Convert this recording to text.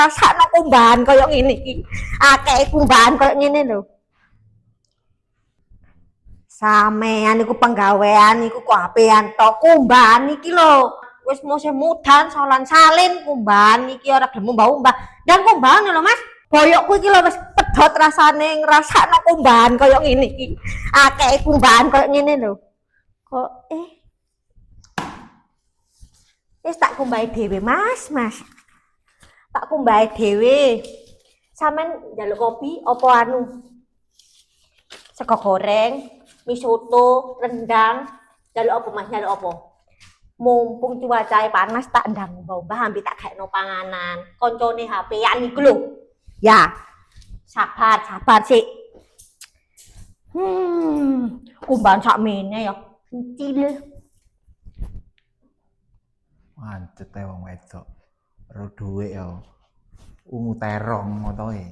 Rasakno kumbahan koyo ngene iki. Akeh kumbahan koyo ngene lho. Sampeyan iku penggawean iku kok apean tok kumbahan iki lho. Wis musim mudan solan salin kumbahan iki ora gelem mbah-mbah. Dan kumbahan lho Mas. Boyokku iki lho wis pedhot rasane ngrasakno kumbahan koyo ngene iki. Akeh kumbahan koyo ngene lho. Kok wis tak kumbahi dhewe Mas. Tak kumbahi dhewe. Sampeyan njaluk kopi apa anu? Sego goreng, mie soto, rendang, njaluk apa Mas? Njaluk apa? Mumpung cuacae panas tak ndang mbah ambil tak gaekno panganan. Koncone HP-an iku lho. Ya. Sabar sik. Kumbahan sakmene ya. Kecil. Mancet wong wedok. Ro dhuwit ya. Ungu terong motoe.